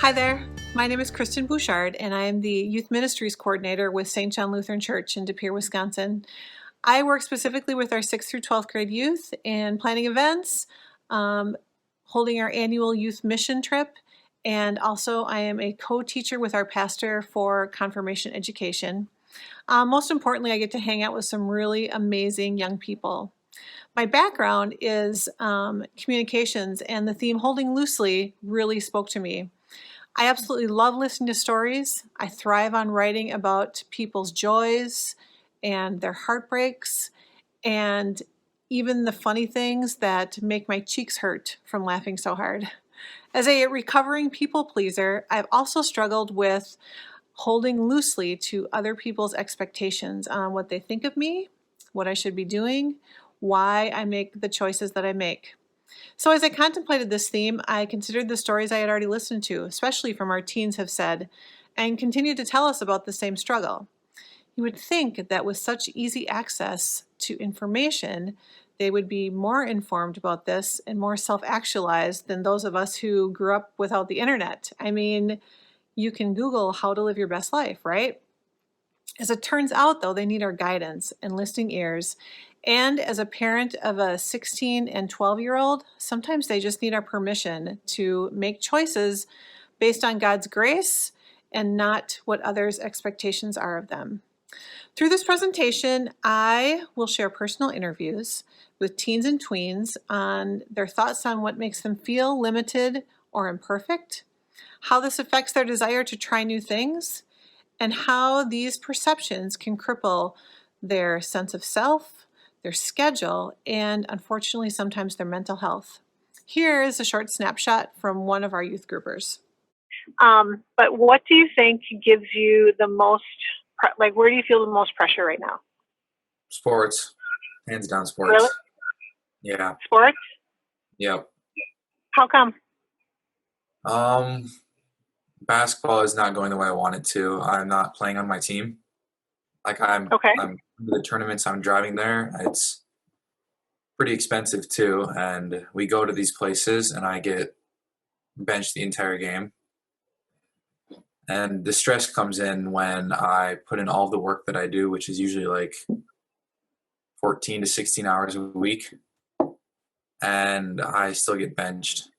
Hi there, my name is Kristin Bouchard and I am the Youth Ministries Coordinator with St. John Lutheran Church in De Pere, Wisconsin. I work specifically with our 6th through 12th grade youth in planning events, holding our annual youth mission trip, and also I am a co-teacher with our pastor for confirmation education. Most importantly, I get to hang out with some really amazing young people. My background is communications, and the theme holding loosely really spoke to me. I absolutely love listening to stories. I thrive on writing about people's joys and their heartbreaks and even the funny things that make my cheeks hurt from laughing so hard. As a recovering people pleaser, I've also struggled with holding loosely to other people's expectations on what they think of me, what I should be doing, why I make the choices that I make. So as I contemplated this theme, I considered the stories I had already listened to, especially from our teens have said, and continue to tell us about the same struggle. You would think that with such easy access to information, they would be more informed about this and more self-actualized than those of us who grew up without the internet. I mean, you can Google how to live your best life, right? As it turns out, though, they need our guidance and listening ears. And as a parent of a 16 and 12-year-old, sometimes they just need our permission to make choices based on God's grace and not what others' expectations are of them. Through this presentation, I will share personal interviews with teens and tweens on their thoughts on what makes them feel limited or imperfect, how this affects their desire to try new things, and how these perceptions can cripple their sense of self, their schedule, and unfortunately sometimes their mental health. Here is a short snapshot from one of our youth groupers. But what do you think gives you the most, where do you feel the most pressure right now? Sports. Hands down sports. Really? Yeah. Sports? Yep. How come? Basketball is not going the way I want it to. I'm not playing on my team. I'm the tournaments, I'm driving there. It's pretty expensive too, and we go to these places and I get benched the entire game. And the stress comes in when I put in all the work that I do, which is usually like 14 to 16 hours a week, and I still get benched.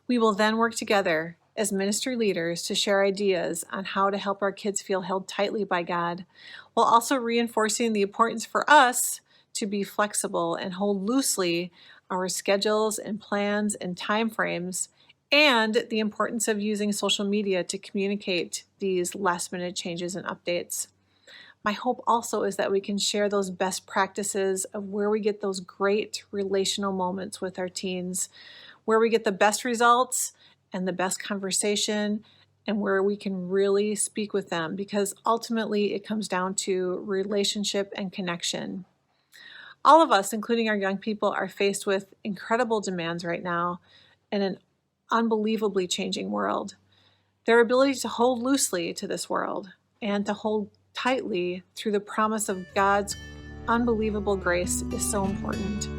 We will then work together as ministry leaders to share ideas on how to help our kids feel held tightly by God, while also reinforcing the importance for us to be flexible and hold loosely our schedules and plans and time frames, and the importance of using social media to communicate these last-minute changes and updates. My hope also is that we can share those best practices of where we get those great relational moments with our teens, where we get the best results and the best conversation, and where we can really speak with them, because ultimately it comes down to relationship and connection. All of us, including our young people, are faced with incredible demands right now in an unbelievably changing world. Their ability to hold loosely to this world and to hold tightly through the promise of God's unbelievable grace is so important.